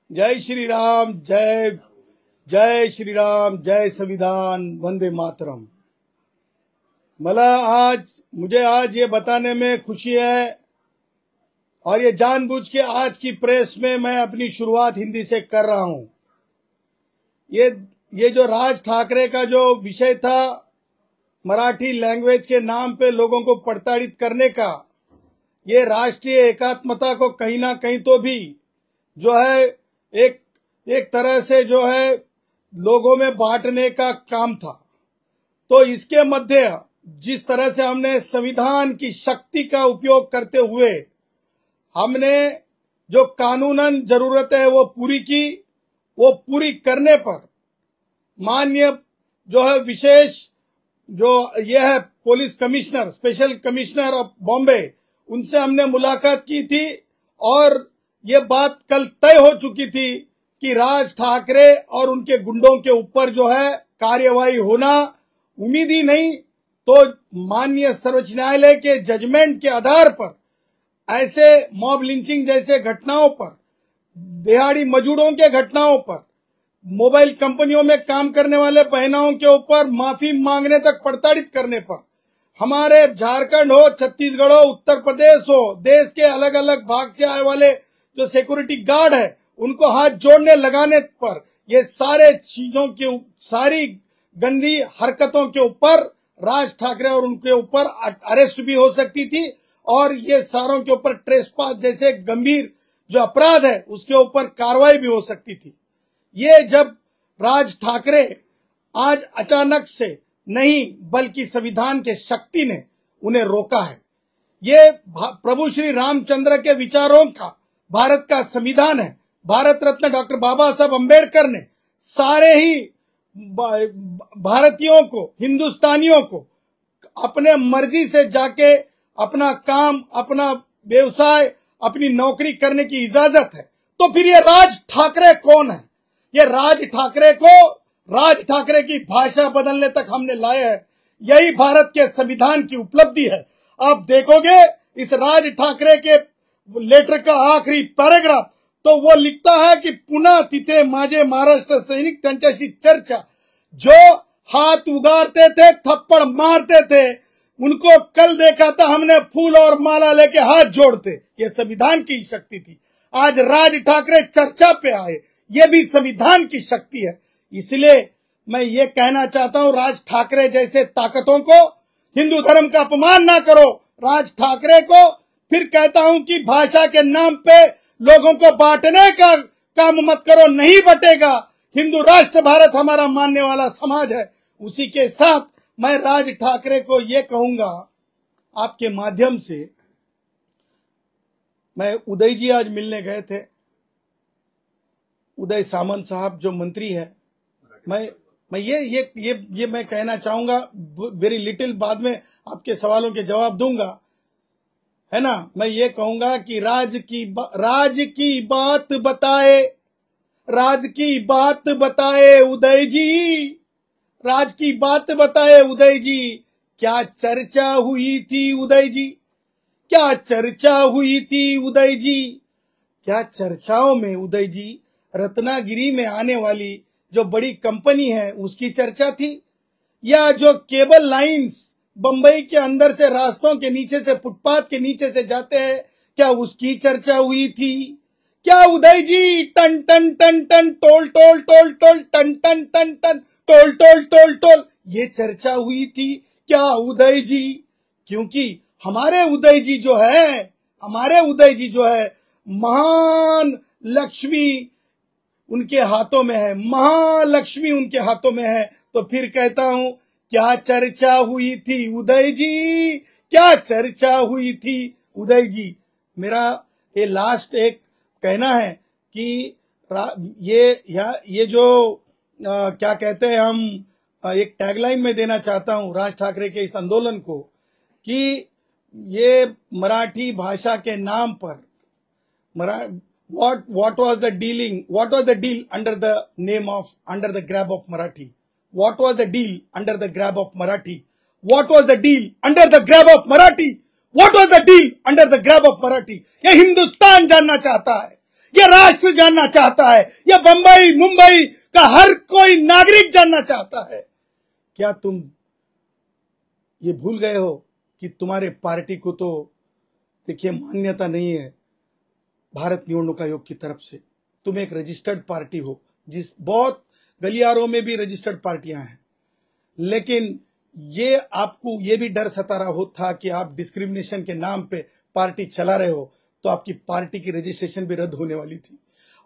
जय श्री राम, जय जय श्री राम, जय संविधान, वंदे मातरम। मुझे आज ये बताने में खुशी है और ये जानबूझ के आज की प्रेस में मैं अपनी शुरुआत हिंदी से कर रहा हूं। ये जो राज ठाकरे का जो विषय था, मराठी लैंग्वेज के नाम पे लोगों को प्रताड़ित करने का, ये राष्ट्रीय एकात्मता को कहीं ना कहीं तो भी जो है एक तरह से जो है लोगों में बांटने का काम था। तो इसके मध्य जिस तरह से हमने संविधान की शक्ति का उपयोग करते हुए हमने जो कानूनन जरूरत है वो पूरी की, वो पूरी करने पर माननीय जो है विशेष जो ये है police commissioner, special commissioner of Bombay, उनसे हमने मुलाकात की थी और ये बात कल तय हो चुकी थी कि राज ठाकरे और उनके गुंडों के ऊपर जो है कार्यवाही होना उम्मीद ही नहीं तो माननीय सर्वोच्च न्यायालय के जजमेंट के आधार पर ऐसे मॉब लिंचिंग जैसे घटनाओं पर, दिहाड़ी मजदूरों के घटनाओं पर, मोबाइल कंपनियों में काम करने वाले बहनों के ऊपर माफी मांगने तक प्रताड़ित करने पर, हमारे झारखंड हो, छत्तीसगढ़ हो, उत्तर प्रदेश हो, देश के अलग अलग भाग से आए वाले जो सिक्योरिटी गार्ड है उनको हाथ जोड़ने लगाने पर, ये सारे चीजों के सारी गंदी हरकतों के ऊपर राज ठाकरे और उनके ऊपर अरेस्ट भी हो सकती थी और ये सारों के ऊपर ट्रेसपास जैसे गंभीर जो अपराध है उसके ऊपर कार्रवाई भी हो सकती थी। ये जब राज ठाकरे आज अचानक से नहीं बल्कि संविधान के शक्ति ने उन्हें रोका है। ये प्रभु श्री रामचंद्र के विचारों का भारत का संविधान है। भारत रत्न डॉक्टर बाबा साहब अम्बेडकर ने सारे ही भारतीयों को, हिंदुस्तानियों को अपने मर्जी से जाके अपना काम, अपना व्यवसाय, अपनी नौकरी करने की इजाजत है। तो फिर ये राज ठाकरे कौन है? ये राज ठाकरे को राज ठाकरे की भाषा बदलने तक हमने लाया है। यही भारत के संविधान की उपलब्धि है। आप देखोगे इस राज ठाकरे के लेटर का आखिरी पैराग्राफ तो वो लिखता है कि पुन्हा तिथे माझे महाराष्ट्र सैनिक त्यांच्याशी चर्चा, जो हाथ उगाड़ते थे, थप्पड़ मारते थे, उनको कल देखा था हमने फूल और माला लेके हाथ जोड़ते। ये संविधान की शक्ति थी। आज राज ठाकरे चर्चा पे आए, ये भी संविधान की शक्ति है। इसलिए मैं ये कहना चाहता हूं, राज ठाकरे जैसे ताकतों को हिंदू धर्म का अपमान ना करो। राज ठाकरे को फिर कहता हूं कि भाषा के नाम पे लोगों को बांटने का काम मत करो, नहीं बटेगा। हिंदू राष्ट्र भारत हमारा मानने वाला समाज है। उसी के साथ मैं राज ठाकरे को ये कहूंगा आपके माध्यम से, मैं उदय जी आज मिलने गए थे, उदय सामंत साहब जो मंत्री है, मैं ये मैं कहना चाहूंगा, वेरी लिटिल बाद में आपके सवालों के जवाब दूंगा, है ना। मैं ये कहूंगा कि राज की बात बताए, राज की बात बताए उदय जी, राज की बात बताए उदय जी। क्या चर्चा हुई थी उदय जी, क्या चर्चा हुई थी उदय जी? क्या चर्चाओं में उदय जी रत्नागिरी में आने वाली जो बड़ी कंपनी है उसकी चर्चा थी, या जो केबल लाइंस बंबई के अंदर से रास्तों के नीचे से, फुटपाथ के नीचे से जाते हैं, क्या उसकी चर्चा हुई थी? क्या उदय जी टन टन टन टन टोल टोल टोल टोल टन टन टन टन टोल टोल टोल टोल ये चर्चा हुई थी क्या उदय जी? क्योंकि हमारे उदय जी जो है महान लक्ष्मी उनके हाथों में है, महालक्ष्मी उनके हाथों में है। तो फिर कहता हूं, क्या चर्चा हुई थी उदय जी, क्या चर्चा हुई थी उदय जी? मेरा ये लास्ट एक कहना है कि ये जो क्या कहते हैं, हम एक टैगलाइन में देना चाहता हूं राज ठाकरे के इस आंदोलन को कि ये मराठी भाषा के नाम पर what was the deal under the grab of Marathi? What was the deal under the grab of Marathi? What was the deal under the grab of Marathi? What was the deal under the grab of Marathi? ये हिंदुस्तान जानना चाहता है, ये राष्ट्र जानना चाहता है, ये बंबई मुंबई का हर कोई नागरिक जानना चाहता है। क्या तुम ये भूल गए हो कि तुम्हारे पार्टी को तो देखिए मान्यता नहीं है भारत निवडणूक आयोग की तरफ से। तुम एक रजिस्टर्ड पार्टी हो, जिस बहुत गलियारों में भी रजिस्टर्ड पार्टियां हैं, लेकिन ये आपको ये भी डर सता रहा हो था कि आप डिस्क्रिमिनेशन के नाम पे पार्टी चला रहे हो तो आपकी पार्टी की रजिस्ट्रेशन भी रद्द होने वाली थी।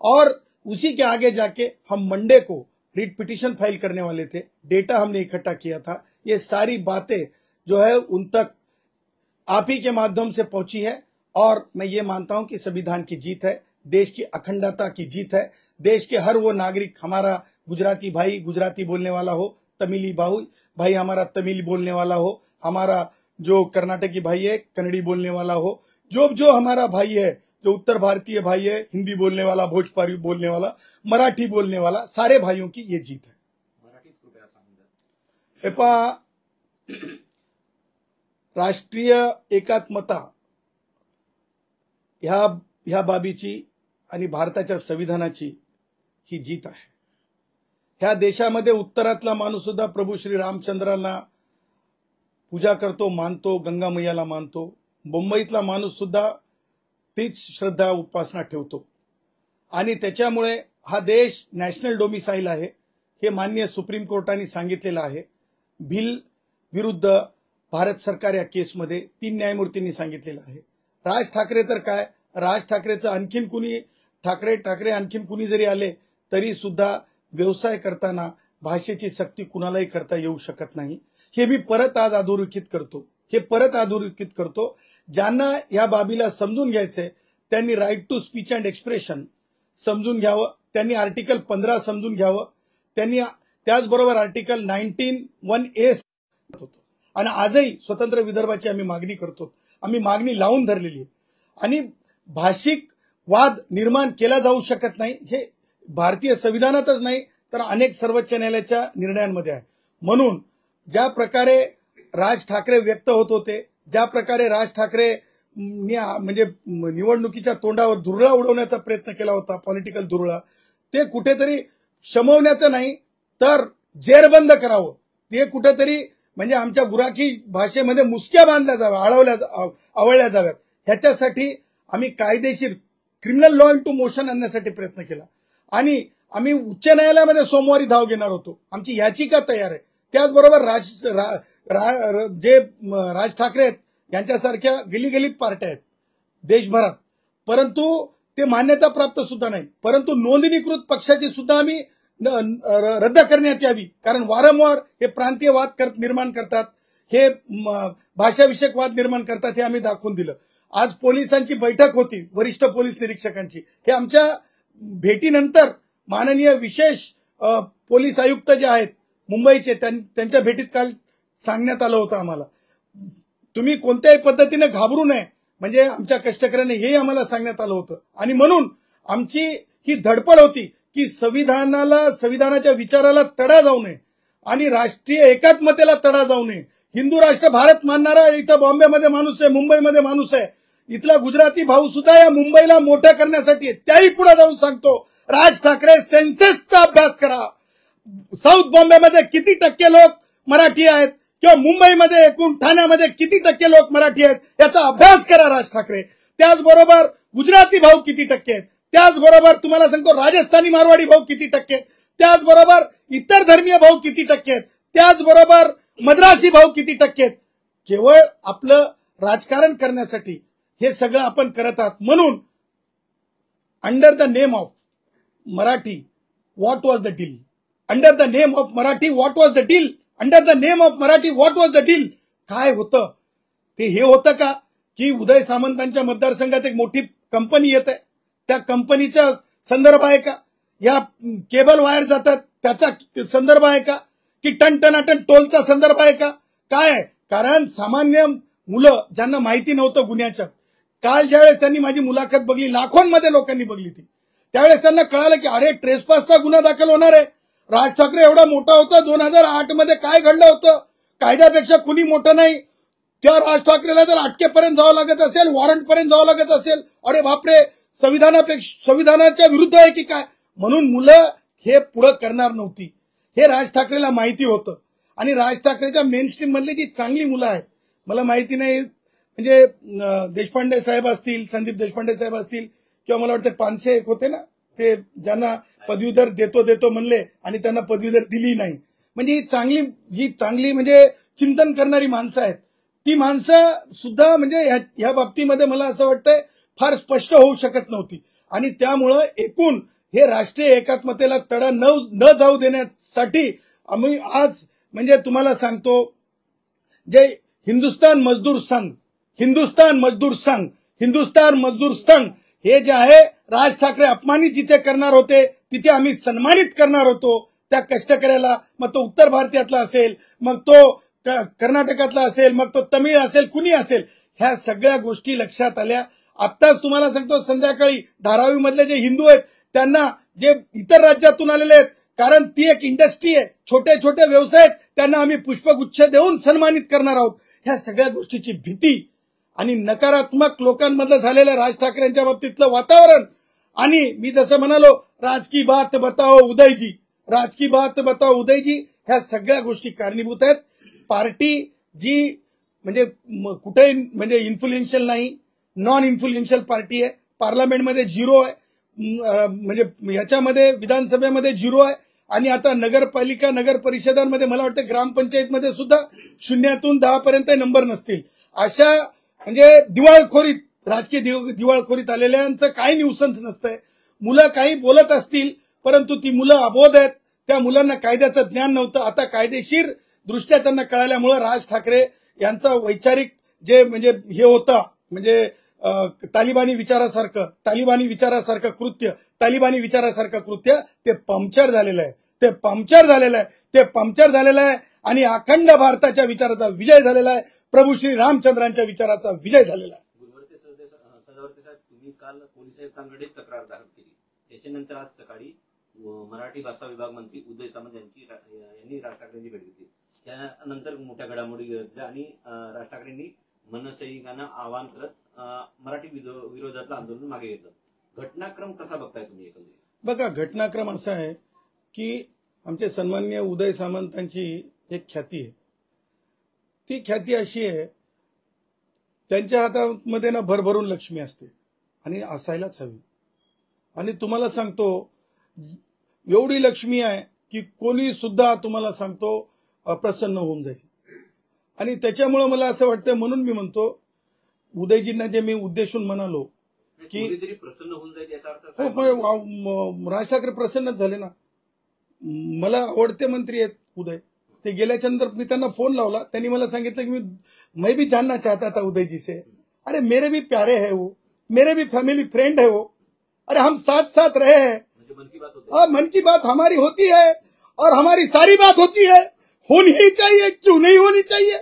और उसी के आगे जाके हम मंडे को रिट पिटीशन फाइल करने वाले थे, डेटा हमने इकट्ठा किया था। ये सारी बातें जो है उन तक आप ही के माध्यम से पहुंची है और मैं ये मानता हूं कि संविधान की जीत है, देश की अखंडता की जीत है। देश के हर वो नागरिक, हमारा गुजराती भाई गुजराती बोलने वाला हो, तमिली भाई हमारा तमिल बोलने वाला हो, हमारा जो कर्नाटकी भाई है कन्नड़ी बोलने वाला हो, जो हमारा भाई है, जो उत्तर भारतीय भाई है, हिंदी बोलने वाला, भोजपुरी बोलने वाला, मराठी बोलने वाला, सारे भाइयों की ये जीत है। राष्ट्रीय एकात्मता ह्या बाबीची आणि भारताच्या संविधानाची ही जीत आहे। ह्या देशामध्ये उत्तरातला माणूस सुद्धा प्रभू श्री रामचंद्रांना पूजा करतो, मानतो, गंगा मैयाला मानतो। मुंबईतला माणूस सुद्धा तीच श्रद्धा उपासना ठेवतो आणि त्याच्यामुळे हा देश नॅशनल डोमिसाइल आहे हे माननीय सुप्रीम कोर्टाने सांगितलेलं आहे। भिल विरुद्ध भारत सरकार या केसमध्ये 3 न्यायमूर्तींनी सांगितलेलं आहे। राज ठाकरे तर काय, राज ठाकरेचं आणखीन कुणी ठाकरे आणखीन कुणी जरी आले तरी सुद्धा व्यवसाय करताना भाषेची सक्ती कुणालाही करता येऊ शकत नाही। हे मी परत आज अधोरेखित करतो। ज्यांना या बाबीला समजून घ्यायचंय त्यांनी right to speech and expression समजून घ्यावं, त्यांनी आर्टिकल 15 समजून घ्यावं, त्यांनी त्याचबरोबर आर्टिकल 19(1)(a होतो आणि आजही स्वतंत्र विदर्भाची आम्ही मागणी करतो, आम्ही मागणी लावून धरलेली आहे आणि भाषिक वाद निर्माण केला जाऊ शकत नाही हे भारतीय संविधानातच नाही तर अनेक सर्वोच्च न्यायालयाच्या निर्णयांमध्ये आहे। म्हणून ज्या प्रकारे राज ठाकरे व्यक्त होत होते, ज्या प्रकारे राज ठाकरे म्हणजे निवडणुकीच्या तोंडावर धुरळा उडवण्याचा प्रयत्न केला होता, पॉलिटिकल धुरळा, ते कुठेतरी शमवण्याचं नाही तर जेरबंद करावं। ते कुठेतरी म्हणजे आमच्या गुराखी भाषेमध्ये मुसक्या बांधल्या जाव्या, आवळल्या जाव्यात, ह्याच्यासाठी आम्ही कायदेशीर क्रिमिनल लॉ इंटू मोशन आणण्यासाठी प्रयत्न केला आणि आम्ही उच्च न्यायालयामध्ये सोमवारी धाव घेणार होतो। आमची याचिका तयार आहे। त्याचबरोबर जे राज ठाकरे आहेत यांच्यासारख्या गलीगलीत पार्ट्या आहेत देशभरात, परंतु ते मान्यता प्राप्त सुद्धा नाही, परंतु नोंदणीकृत पक्षाची सुद्धा आम्ही रद्द करण्यात यावी, कारण वारंवार हे प्रांतीय वाद निर्माण करतात, हे भाषाविषयक वाद निर्माण करतात, हे आम्ही दाखवून दिलं। आज पोलिसांची बैठक होती, वरिष्ठ पोलीस निरीक्षकांची, हे आमच्या भेटीनंतर माननीय विशेष पोलीस आयुक्त जे आहेत मुंबईचे त्यांच्या भेटीत काल सांगण्यात आलं होतं आम्हाला, तुम्ही कोणत्याही पद्धतीने घाबरू नये, म्हणजे आमच्या कष्टकऱ्यांनी हे आम्हाला सांगण्यात आलं होतं। आणि म्हणून आमची ही धडपड होती की संविधानाच्या विचाराला तडा जाऊ नये आणि राष्ट्रीय एकात्मतेला तडा जाऊ नये। हिंदू राष्ट्र भारत मानणारा इथं बॉम्बेमध्ये माणूस आहे, मुंबईमध्ये माणूस आहे, इथला गुजराती भाऊ सुद्धा या मुंबईला मोठं करण्यासाठी त्याही पुढे जाऊन सांगतो, राज ठाकरे सेन्सेसचा अभ्यास करा, साऊथ बॉम्बेमध्ये किती टक्के लोक मराठी आहेत किंवा मुंबईमध्ये एकूण ठाण्यामध्ये किती टक्के लोक मराठी आहेत याचा अभ्यास करा राज ठाकरे। त्याचबरोबर गुजराती भाऊ किती टक्के आहेत, त्याचबरोबर तुम्हाला सांगतो राजस्थानी मारवाडी भाऊ किती टक्के आहेत, त्याचबरोबर इतर धर्मीय भाऊ किती टक्के आहेत, त्याचबरोबर मद्रासी भाऊ किती टक्के आहेत। केवळ आपलं राजकारण करण्यासाठी हे सगळं आपण करत आहात। म्हणून under the name of Marathi what was the deal, under the name of Marathi what was the deal, under the name of Marathi what was the deal, काय होतं ते हे होतं का की उदय सामंतांच्या मतदारसंघात एक मोठी कंपनी येत आहे, त्या कंपनीचा संदर्भ आहे का, या केबल वायर जातात त्याचा संदर्भ आहे का, की टनटनाटन टोलचा संदर्भ आहे का, काय आहे? कारण सामान्य मुलं ज्यांना माहिती नव्हतं गुन्ह्याच्या, काल ज्यावेळेस त्यांनी माझी मुलाखत बघली, लाखोंमध्ये लोकांनी बघली ती, त्यावेळेस त्यांना कळालं की अरे ट्रेसपासचा गुन्हा दाखल होणार आहे। राज ठाकरे एवढा मोठा होता, 2008 मध्ये काय घडलं होतं, कायद्यापेक्षा कुणी मोठं नाही, त्या राज ठाकरेला जर अटकेपर्यंत जावं लागत असेल, वॉरंटपर्यंत जावं लागत असेल, अरे बापरे, संविधानाच्या विरुद्ध आहे की काय, म्हणून मुलं हे पुढे करणार नव्हती. हे राज ठाकरेला माहिती होतं. आणि राज ठाकरेच्या मेन स्ट्रीम मधली जी चांगली मुलं आहेत, मला माहिती नाही म्हणजे देशपांडे साहेब असतील, संदीप देशपांडे साहेब असतील, किंवा मला वाटतं पानसे एक होते ना, ते ज्यांना पदवीधर देतो म्हणले आणि त्यांना पदवीधर दिली नाही. म्हणजे ही चांगली म्हणजे चिंतन करणारी माणसं आहेत. ती माणसं सुद्धा म्हणजे ह्या बाबतीमध्ये मला असं वाटतंय फार स्पष्ट होऊ शकत नव्हती. आणि त्यामुळं एकूण हे राष्ट्रीय एकात्मतेला तडा न जाऊ देण्यासाठी आम्ही आज म्हणजे तुम्हाला सांगतो, जे हिंदुस्तान मजदूर संघ हे जे आहे, राज ठाकरे अपमानित जिथे करणार होते तिथे आम्ही सन्मानित करणार होतो त्या कष्टकऱ्याला. मग तो उत्तर भारतीयातला असेल, मग तो कर्नाटकातला असेल, मग तो तमिळ असेल, कुणी असेल, ह्या सगळ्या गोष्टी लक्षात आल्या. आत्ताच तुम्हाला सांगतो, संध्याकाळी धारावी मधले जे हिंदू आहेत त्यांना, जे इतर राज्यातून आलेले आहेत, कारण ती एक इंडस्ट्री आहे, छोटे छोटे व्यवसाय आहेत, त्यांना आम्ही पुष्पगुच्छ देऊन सन्मानित करणार आहोत. ह्या सगळ्या गोष्टीची भीती आणि नकारात्मक लोकांमधलं झालेलं राज ठाकरेंच्या बाबतीतलं वातावरण, आणि मी जसं म्हणालो, राज की बात बताओ उदयजी, ह्या सगळ्या गोष्टी कारणीभूत आहेत. पार्टी जी म्हणजे कुठेही म्हणजे इन्फ्लुएन्शियल नाही, नॉन इन्फ्लुएन्शियल पार्टी आहे. पार्लमेंटमध्ये 0 आहे, म्हणजे याच्यामध्ये विधानसभेमध्ये 0 आहे, आणि आता नगरपालिका नगर परिषदांमध्ये मला वाटतं ग्रामपंचायतमध्ये सुद्धा 0 10 पर्यंत नंबर नसतील. अशा म्हणजे राजकीय दिवाळखोरीत आलेल्यांचं काही न्यूसन्स नसतंय. मुलं काही बोलत असतील, परंतु ती मुलं अबोध आहेत. त्या मुलांना कायद्याचं ज्ञान नव्हतं. आता कायदेशीर दृष्ट्या त्यांना कळाल्यामुळे राज ठाकरे यांचा वैचारिक जे म्हणजे हे होतं, म्हणजे तालिबानी विचारासारखं कृत्य ते पंक्चर झालेलं आहे. आणि अखंड भारताच्या विचाराचा विजय झालेला आहे. प्रभू श्री रामचंद्रांच्या विचाराचा विजय झालेला आहे. सदावर्ते साहेब, तुम्ही काल पोलीस आयुक्तांकडे तक्रार दाखल केली. त्याच्यानंतर आज सकाळी मराठी भाषा विभाग मंत्री उदय सामंत यांनी राज ठाकरेंची भेट घेतली. त्यानंतर मोठ्या घडामोडी घडल्या आणि राज ठाकरेंनी मनसैनिकांना आवाहन करत मराठी विरोधातलं आंदोलन मागे घेतलं. घटनाक्रम कसा बघताय तुम्ही एकंदरीत? बघा, घटनाक्रम असा आहे की आमचे सन्माननीय उदय सामंतांची एक ख्याती आहे. ती ख्याती अशी आहे, त्यांच्या हातामध्ये ना भरभरून लक्ष्मी असते आणि असायलाच हवी. आणि तुम्हाला सांगतो, एवढी लक्ष्मी आहे की कोणी सुद्धा तुम्हाला सांगतो अप्रसन्न होऊन जाईल. आणि त्याच्यामुळे मला असं वाटतं, म्हणून मी म्हणतो उदयजींना जे मी उद्देशून म्हणालो की प्रसन्न होऊन जाईल याचा अर्थ हो, पण राज ठाकरे प्रसन्नच झाले ना. मला आवडते मंत्री आहेत उदय. ते गेल्याच्या नंतर मी त्यांना फोन लावला, त्यांनी मला सांगितलं की मैं भी जानना चाहता था उदय जी से. अरे मेरे भी प्यारे है वो, मेरे भी फैमिली फ्रेंड है वो. अरे हम साथ साथ रहे हैं. मन की बात हमारी होती है और हमारी सारी बात होती है. होनी ही चाहिए, क्यों नहीं होनी चाहिए.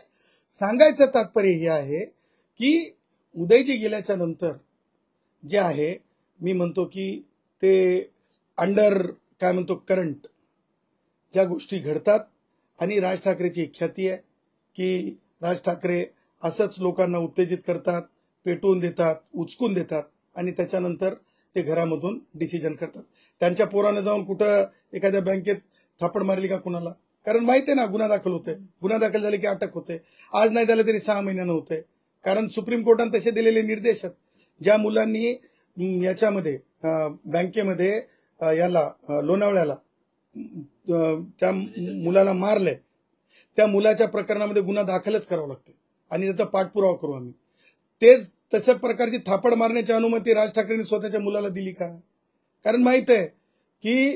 सांगायचं तात्पर्य हे आहे की उदयजी गेल्याच्या नंतर जे आहे, मी म्हणतो की ते अंडर काय म्हणतो करंट ज्या गोष्टी घडतात. आणि राज ठाकरेची ख्याती आहे की राज ठाकरे असंच लोकांना उत्तेजित करतात, पेटवून देतात, उचकून देतात, आणि त्याच्यानंतर ते घरामधून डिसिजन करतात. त्यांच्या पोरानं जाऊन कुठं एखाद्या बँकेत थापड मारली का कुणाला, कारण माहिती आहे ना गुन्हा दाखल होते. गुन्हा दाखल झाले की अटक होते. आज नाही झालं तरी 6 महिन्यानं होते. कारण सुप्रीम कोर्टाने तसे दिलेले निर्देश आहेत. ज्या मुलांनी याच्यामध्ये बँकेमध्ये याला लोणावळ्याला त्या मुलाला मारले, त्या मुलाच्या प्रकरणामध्ये गुन्हा दाखलच करावा लागतो आणि त्याचा पाठपुरावा करू आम्ही. तेच तशा प्रकारची थापड मारण्याची अनुमती राज ठाकरेंनी स्वतःच्या मुलाला दिली का? कारण माहित आहे की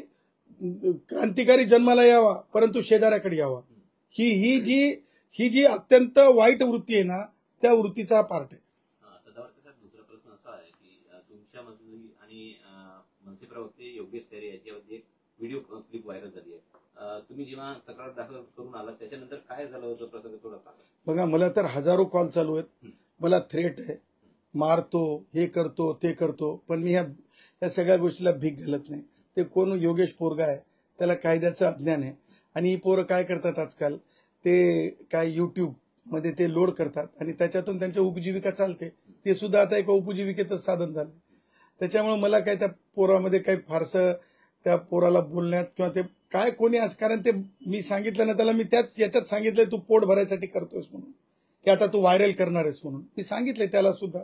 क्रांतिकारी जन्माला यावा परंतु शेजाऱ्याकडे यावा. ही जी अत्यंत वाईट वृत्ती आहे ना, त्या वृत्तीचा पार्ट आहे. सदावर्ते साहेब, दुसरा प्रश्न असा आहे की तुमच्या मंत्री आणि मनसे प्रवक्ते योगेश तेरे याच्यामध्ये एक व्हिडिओ क्लिप व्हायरल झाली आहे. तुम्ही जेव्हा तक्रार दाखल करून आला त्याच्यानंतर काय झालं होतं प्रसंग थोडा सांगा. बघा, मला तर हजारो कॉल चालू आहेत. मला थ्रेट आहे, मारतो, हे करतो, ते करतो, पण मी ह्या सगळ्या गोष्टीला भीक घालत नाही. ते कोण योगेश पोरगा आहे, त्याला कायद्याचं अज्ञान आहे. आणि ही पोरं काय करतात आजकाल, ते काय युट्यूब मध्ये ते लोड करतात आणि त्याच्यातून त्यांची उपजीविका चालते. ते सुद्धा आता एक उपजीविकेचं साधन झालं. त्याच्यामुळे मला काही त्या पोरामध्ये काही फारसं त्या पोराला बोलण्यात किंवा ते काय कोणी आज, कारण ते मी सांगितलं ना त्याला, मी त्याच याच्यात सांगितलंय तू पोट भरायसाठी करतोयस म्हणून, की आता तू व्हायरल करणार आहेस म्हणून मी सांगितलंय त्याला सुद्धा.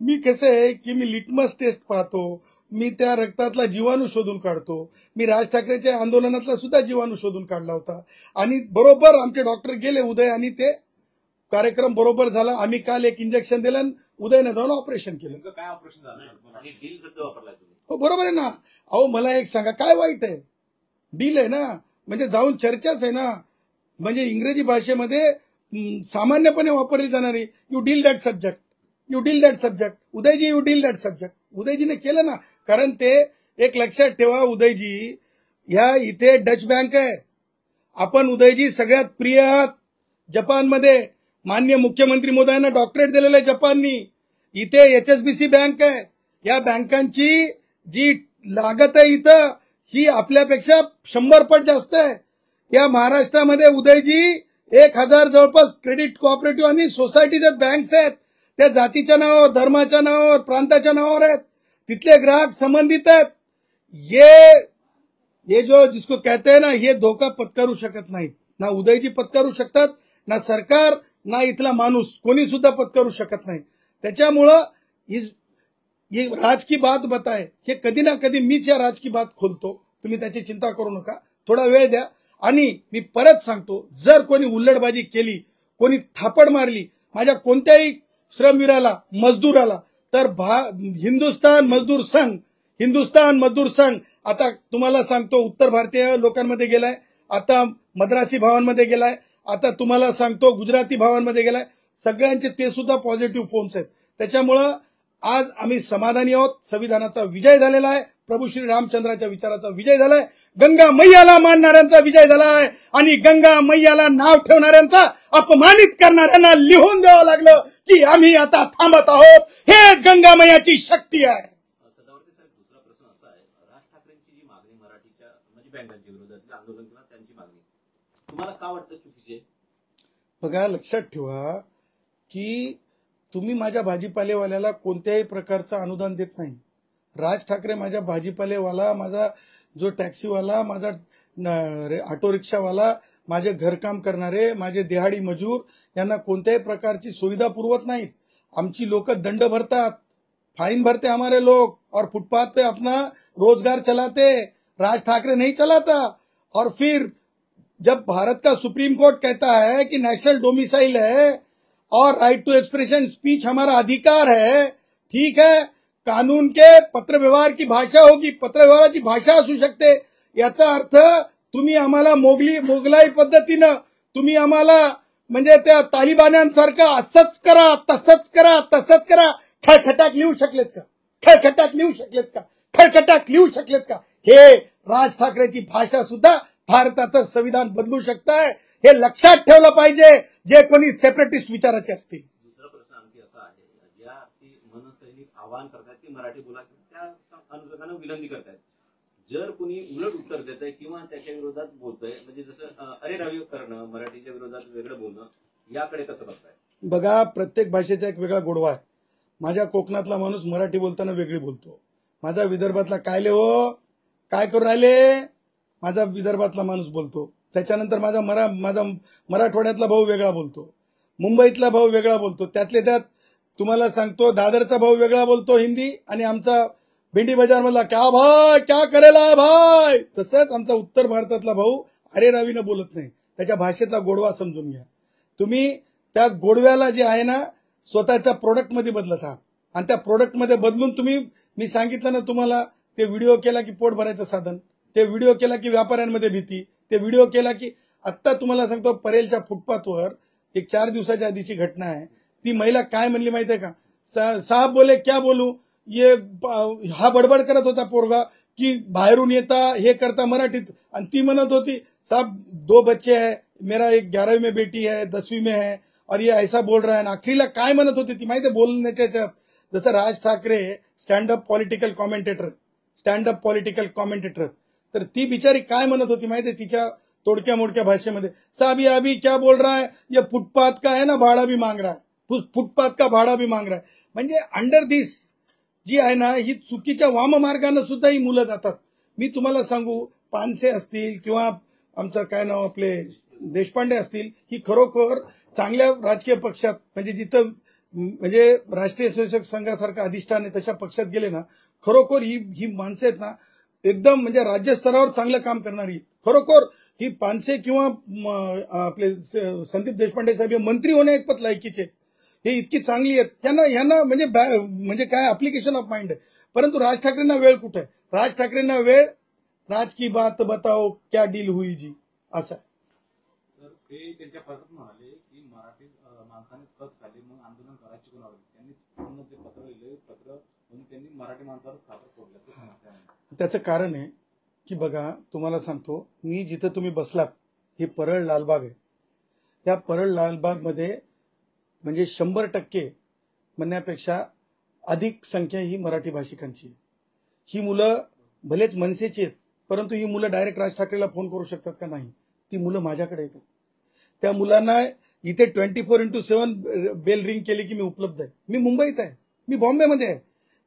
मी कसं आहे की मी लिटमस टेस्ट पाहतो, मी त्या रक्तातला जीवाणू शोधून काढतो. मी राज ठाकरेच्या आंदोलनातला सुद्धा जीवाणू शोधून काढला होता आणि बरोबर आमचे डॉक्टर गेले उदय आणि ते कार्यक्रम बरोबर झाला. आम्ही काल एक इंजेक्शन दिलं आणि उदयने जाऊन ऑपरेशन केलं. काय ऑपरेशन झालं आणि डील शब्द वापरला तुम्ही? हो बरोबर आहे ना. अहो मला एक सांगा, काय वाईट आहे? डील आहे ना, म्हणजे जाऊन चर्चाच आहे ना. म्हणजे इंग्रजी भाषेमध्ये सामान्यपणे वापरली जाणारी you deal that subject, you deal that subject. Udayji you deal that subject. उदयजीने केलं ना. कारण ते एक लक्षात ठेवा, उदयजी ह्या इथे डच बँक आहे. आपण उदयजी सगळ्यात प्रिय आहात. जपानमध्ये माननीय मुख्यमंत्री मोदयांना डॉक्टरेट दिलेलं आहे जपाननी. इथे HSBC बँक आहे. या बँकांची जी लागत आहे इथं ही आपल्यापेक्षा 100 पट जास्त आहे. या महाराष्ट्रामध्ये उदयजी 1000 जवळपास क्रेडिट कोऑपरेटिव्ह आणि सोसायटीच्या बँक्स आहेत. त्या जातीच्या नावावर, धर्माच्या नावावर, प्रांताच्या नावावर आहेत. तिथले ग्राहक संबंधित आहेत. ये जो जिसको कहते हैं ना, ये धोका पत्करू शकत नाहीत. ना उदयजी पत्करू शकतात, ना सरकार, ना इथला माणूस, कोणी सुद्धा पत्करू शकत नाही. त्याच्यामुळं ये राज की बात बताए, हे कधी ना कधी मीच या राज की बात खोलतो. तुम्ही त्याची चिंता करू नका, थोडा वेळ द्या. आणि मी परत सांगतो, जर कोणी उल्लडबाजी केली, कोणी थापड मारली माझ्या कोणत्याही श्रमवीराला, मजदूराला, तर हिंदुस्थान मजदूर संघ आता तुम्हाला सांगतो उत्तर भारतीय लोकांमध्ये गेलाय, आता मद्रासी भावांमध्ये गेलाय, आता तुम्हाला सांगतो गुजराती भावांमध्ये गेलाय. सगळ्यांचे ते सुद्धा पॉझिटिव्ह फोन्स आहेत. त्याच्यामुळं आज आम्ही समाधानी आहोत. संविधानाचा विजय झालेला आहे. प्रभू श्री रामचंद्राच्या विचाराचा विजय झालाय. गंगा मैयाला मानणाऱ्यांचा विजय झालाय आणि गंगा मैयाला नाव ठेवणाऱ्यांचा, अपमानित करणाऱ्यांना लिहून द्यावं लागलं की आम्ही आता थांबत आहोत. हेच गंगा मैयाची शक्ती आहे. सदावर्ते साहेब, दुसरा प्रश्न असा आहे, राज ठाकरेंची जी मागणी मराठीच्या म्हणजे बँकांच्या विरोधात आंदोलन किंवा त्यांची मागणी तुम्हाला का वाटतं चुकीची आहे? बघा, लक्षात ठेवा की तुम्ही माझ्या भाजीपालेवाल्याला कोणत्याही प्रकारचं अनुदान देत नाही. राज ठाकरे माझ्या भाजीपालेवाला, माझा जो टॅक्सीवाला, माझा ऑटो रिक्षावाला, माझे घरकाम करणारे, माझे दिहाडी मजूर यांना कोणत्याही प्रकारची सुविधा पुरवत नाहीत. आमची लोक दंड भरतात, फाइन भरते हमारे लोग, और फुटपाथ पे अपना रोजगार चलाते. राज ठाकरे नहीं चलाता. और फिर जब भारत का सुप्रीम कोर्ट कहता है कि नेशनल डोमिसाइल है और राइट टू एक्सप्रेशन स्पीच हमारा अधिकार है, ठीक है, कानून के पत्र व्यवहार की भाषा होगी, पत्र व्यवहाराची भाषा असू शकते. याचा अर्थ तुम्ही आम्हाला मोगलाई पद्धतीनं तुम्ही आम्हाला म्हणजे त्या तालिबान्यांसारखं असंच करा, तसंच करा, तसंच करा, खळखटाक लिहू शकलेत का? खळखटाक लिहू शकलेत का? खळखटाक लिहू शकलेत का? हे राज ठाकरेची भाषा सुद्धा भारताचं संविधान बदलू शकतंय. हे लक्षात ठेवलं पाहिजे जे कोणी सेपरेटिस्ट विचाराचे असतील. दुसरा प्रश्न आणखी असा आहे, ज्या मनसैनिक आवाहन करतात की मराठी बोला, त्या अनुषंगाने विनंती करतायत. जर कोणी उलट उत्तर देत आहे किंवा त्याच्या विरोधात बोलतोय, म्हणजे जसं अरे रावी करणं, मराठीच्या विरोधात वेगळं बोलणं, याकडे कसं बघताय? बघा, प्रत्येक भाषेचा एक वेगळा गोडवा आहे. माझ्या कोकणातला माणूस मराठी बोलताना वेगळी बोलतो. माझा विदर्भातला काय करू राहिले, माझा विदर्भातला माणूस बोलतो. त्याच्यानंतर माझा मराठवाड्यातला भाऊ वेगळा बोलतो, मुंबईतला भाऊ वेगळा बोलतो. त्यातले त्यात तुम्हाला सांगतो दादरचा भाऊ वेगळा बोलतो हिंदी, आणि आमचा भेंडी बाजार मधला क्या करेला भाई, तसंच आमचा उत्तर भारतातला भाऊ अरे रावीनं बोलत नाही. त्याच्या भाषेचा गोडवा समजून घ्या. तुम्ही त्या गोडव्याला जे आहे ना स्वतःच्या प्रोडक्टमध्ये बदलत आहात, आणि त्या प्रोडक्टमध्ये बदलून तुम्ही, मी सांगितलं ना तुम्हाला, ते व्हिडिओ केला की पोट भरायचं साधन, ते व्हिडिओ केला की व्यापाऱ्यांमध्ये भीती, ते व्हिडिओ केला की आत्ता तुम्हाला सांगतो परेलच्या फुटपाथवर एक 4 दिवसाच्या आधीची घटना आहे. ती महिला काय म्हणली माहितीये का? साहब बोले क्या बोलू, ये हा बडबड करत होता पोरगा की बाहेरून येता हे करता मराठीत, आणि ती म्हणत होती साहब 2 बच्चे है, मेरा एक 11वीं में बेटी है, 10वीं में है, और ये ऐसा बोल रहा है. आणि अखेरीला काय म्हणत होती ती माहितीये बोलण्याच्या, जसं Raj Thackeray stand up political commentator, तर ती बिचारी काय म्हणत होती माहितीये तिच्या तोडक्या मोडक्या भाषेमध्ये, साहब ये अभी क्या बोल रहा है, ये फुटपाथ का है ना भाड़ा भी मांग रहा है, फुटपाथ का भाड़ा भी मांग रहा है. म्हणजे अंडर दिस जी आहे ना ही चुकीच्या वाममार्गानं सुद्धा ही मुलं जातात. मी तुम्हाला सांगू, पानसे असतील किंवा आमचं काय नाव आपले देशपांडे असतील, ही खरोखर चांगल्या राजकीय पक्षात म्हणजे जिथं म्हणजे राष्ट्रीय स्वयंसेवक संघासारखं अधिष्ठान आहे तशा पक्षात गेले ना, खरोखर ही माणसं आहेत ना एकदम म्हणजे राज्यस्तरावर चांगलं काम करणारी. खरोखर ही पानसे किंवा आपले संदीप देशपांडे साहेब हे मंत्री होणे इतपत लायकीचे, हे इतकी चांगली आहेत. यांना म्हणजे काय अप्लिकेशन ऑफ माइंड आहे. परंतु राज ठाकरेंना वेळ कुठे आहे? राज ठाकरेंना वेळ राज की बात बताओ क्या डील हुई जी असा आहे. सर ते त्यांच्या पत्रात म्हणाले की मराठी माणसानेच कच खाल्ली मग आंदोलन करायची कोणावर. त्यांनी पूर्ण ते पत्र लिहिले, पत्र म्हणून त्यांनी मराठी माणसावर खापर फोडल्याचं समजतं. त्याचं कारण आहे की बघा तुम्हाला सांगतो, मी जिथं तुम्ही बसलात हे परळ लालबाग आहे. त्या परळ लालबागमध्ये म्हणजे 100% म्हणण्यापेक्षा अधिक संख्या ही मराठी भाषिकांची आहे. ही मुलं भलेच मनसेची आहेत, परंतु ही मुलं डायरेक्ट राज ठाकरेला फोन करू शकतात का? नाही. ती मुलं माझ्याकडे येतात. त्या मुलांना इथे 24x7 बेल रिंग केली की मी उपलब्ध आहे. मी मुंबईत आहे, मी बॉम्बेमध्ये आहे.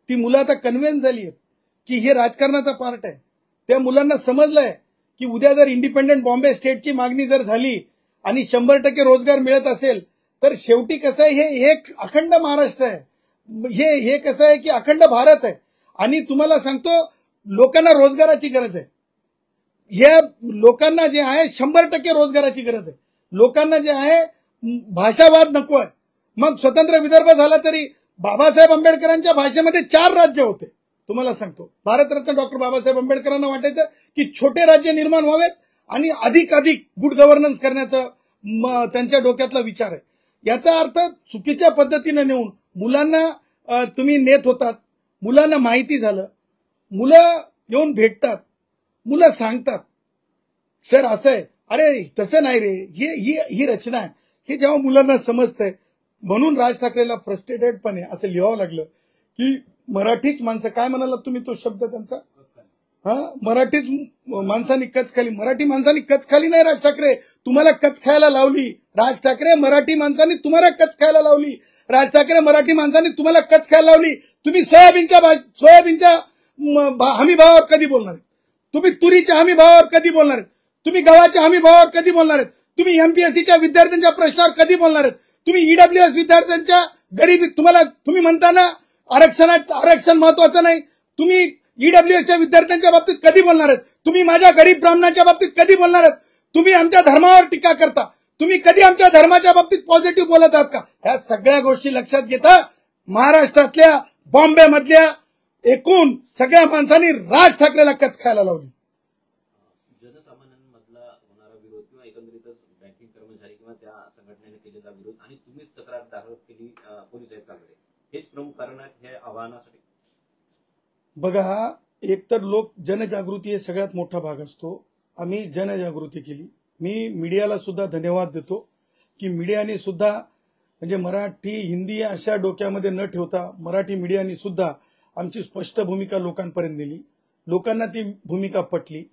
ती मुलं आता कन्व्हिन्स झाली आहेत की हे राजकारणाचा पार्ट आहे. त्या मुलांना समजलंय की उद्या जर इंडिपेंडंट बॉम्बे स्टेटची मागणी जर झाली आणि 100% रोजगार मिळत असेल तर शेवटी कसं आहे, हे एक अखंड महाराष्ट्र आहे. हे कसं आहे की अखंड भारत आहे. आणि तुम्हाला सांगतो लोकांना रोजगाराची गरज आहे. या लोकांना जे आहे 100% रोजगाराची गरज आहे. लोकांना जे आहे भाषावाद नको आहे. मग स्वतंत्र विदर्भ झाला तरी बाबासाहेब आंबेडकरांच्या भाषेमध्ये 4 राज्य होते. तुम्हाला सांगतो भारतरत्न डॉक्टर बाबासाहेब आंबेडकरांना वाटायचं की छोटे राज्य निर्माण व्हावेत आणि अधिक गुड गव्हर्नन्स करण्याचा त्यांच्या डोक्यातला विचार आहे. याचा अर्थ चुकीच्या पद्धतीने नेऊन मुलांना तुम्ही नेत होतात. मुलांना माहिती झालं, मुलं येऊन भेटतात, मुलं सांगतात सर असं आहे, अरे तसं नाही रे, ही रचना आहे. हे जेव्हा मुलांना समजतंय म्हणून राज ठाकरेला फ्रस्ट्रेटेडपणे असं लिहावं लागलं की मराठीच माणसं, काय म्हणाला तुम्ही तो शब्द त्यांचा, मराठीच माणसांनी कच खाली. मराठी माणसांनी कच खाली नाही, राज ठाकरे तुम्हाला कच खायला लावली. राज ठाकरे मराठी माणसांनी तुम्हाला कच खायला लावली. राज ठाकरे मराठी माणसांनी तुम्हाला कच खायला लावली. तुम्ही सोयाबीनच्या हमी भावावर कधी बोलणार आहेत? तुम्ही तुरीच्या हमी भावावर कधी बोलणार आहेत? तुम्ही गव्हाच्या हमी भावावर कधी बोलणार आहेत? तुम्ही एमपीएससीच्या विद्यार्थ्यांच्या प्रश्नावर कधी बोलणार आहेत? तुम्ही ईडब्ल्यूएस विद्यार्थ्यांच्या गरिबी, तुम्ही म्हणता ना आरक्षण महत्वाचं नाही, तुम्ही ईडब्ल्यूएसच्या विद्यार्थ्यांच्या बाबतीत कधी बोलणार आहेत? तुम्ही माझ्या गरीब ब्राह्मणांच्या बाबतीत कधी बोलणार आहेत? तुम्ही आमच्या धर्मावर टीका करता, तुम्ही कधी आमच्या धर्माच्या बाबतीत पॉझिटिव्ह बोलत आहात का? ह्या सगळ्या गोष्टी लक्षात घेता महाराष्ट्रातल्या बॉम्बे मधल्या एकूण सगळ्या माणसांनी राज ठाकरेला कच खायला लावली. जनसामान्यांमधला होणारा विरोध किंवा एकंदरीतच बँकिंग कर्मचारी किंवा त्या संघटनेने केलेला विरोध आणि तुम्ही तक्रार दाखल केली पोलीस आयुक्तांकडे, हेच प्रमुख कारण आहेत हे आव्हानासाठी. बघा, एकतर लोक जनजागृती हे सगळ्यात मोठा भाग असतो. आम्ही जनजागृती केली. मी मीडियाला सुद्धा धन्यवाद देतो की मीडियाने सुद्धा म्हणजे मराठी हिंदी अशा डोक्यामध्ये न ठेवता मराठी मीडियाने सुद्धा आमची स्पष्ट भूमिका लोकांपर्यंत नेली. लोकांना ती भूमिका पटली.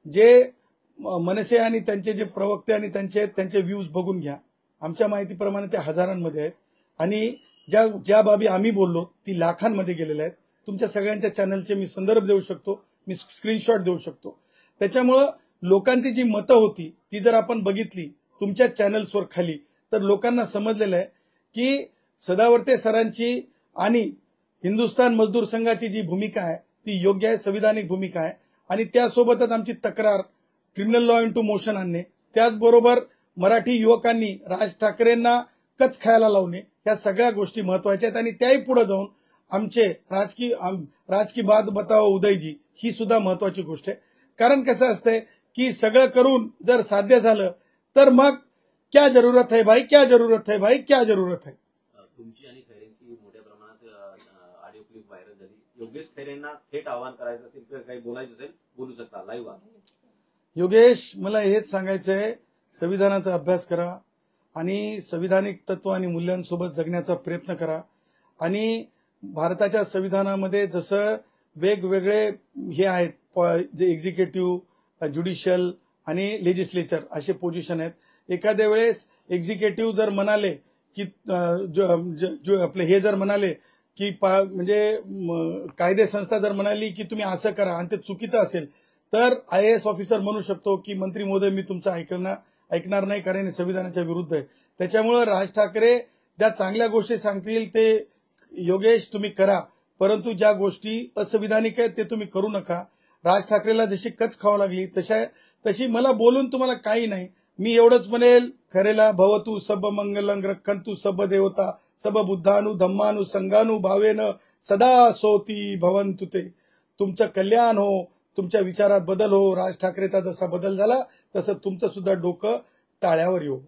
जे मनसे आणि त्यांचे जे प्रवक्ते आणि त्यांचे व्ह्यूज बघून घ्या. आमच्या माहितीप्रमाणे ते हजारांमध्ये आहेत आणि ज्या बाबी आम्ही बोललो ती लाखांमध्ये गेलेल्या आहेत. तुमच्या सगळ्यांच्या चॅनलचे मी संदर्भ देऊ शकतो, मी स्क्रीनशॉट देऊ शकतो. त्याच्यामुळं लोकांची जी मतं होती ती जर आपण बघितली तुमच्या चॅनल्सवर खाली, तर लोकांना समजलेलं आहे की सदावर्ते सरांची आणि हिंदुस्थान मजदूर संघाची जी भूमिका आहे ती योग्य आहे, संविधानिक भूमिका आहे. आणि त्यासोबतच आमची तक्रार क्रिमिनल लॉ इंटू मोशन आणणे, त्याचबरोबर मराठी युवकांनी राज ठाकरेंना कच खायला लावणे, या सगळ्या गोष्टी महत्वाच्या आहेत. आणि त्याही पुढे जाऊन आमचे राज की बात बताओ उदयजी ही सुद्धा महत्वाची गोष्ट आहे. कारण कसं असतंय की सगळं करून जर साध्य झालं तर मग क्या जरूरत है भाई, क्या जरूरत है भाई, क्या जरूरत है. तुमची आणि खैरेंची मोठ्या प्रमाणात ऑडिओ क्लिप व्हायरल झाली. योगेश खैरेंना थेट आवाहन करायचं असेल किंवा काही बोलायचं असेल बोलू शकता, लाईव्ह आहे. योगेश, मला हेच सांगायचं आहे, संविधानाचा अभ्यास करा आणि संविधानिक तत्व आणि मूल्यांसोबत जगण्याचा प्रयत्न करा. आणि भारताच्या संविधानामध्ये जसं वेगवेगळे हे आहेत, जे एक्झिक्युटिव्ह, ज्युडिशियल आणि लेजिस्लेचर असे पोझिशन आहेत. एखाद्या वेळेस एक्झिक्युटिव्ह जर म्हणाले की आपले हे जर म्हणाले की म्हणजे कायदे संस्था जर म्हणाली की तुम्ही असं करा आणि ते चुकीचं असेल तर IAS ऑफिसर म्हणू शकतो की मंत्री महोदय मी तुमचं ऐकणार नाही कारण हे संविधानाच्या विरुद्ध आहे. त्याच्यामुळे राज ठाकरे ज्या चांगल्या गोष्टी सांगतील ते योगेश तुम्ही करा, परंतु ज्या गोष्टी असंविधानिक आहेत ते तुम्ही करू नका. राज ठाकरेला जशी कच खावा लागली तशी मला बोलून तुम्हाला काही नाही. मी एवढंच म्हणेल, खरेला भवतु सब मंगलं रक्षन्तु सब देवता सब बुद्धानु धम्मानु संघानु भावेन सदा सोती भवन्तु ते. तुमचं कल्याण हो, तुमच्या विचारात बदल हो. राज ठाकरेचा जसा बदल झाला तसं तुमचं सुद्धा डोकं टाळ्यावर येऊ.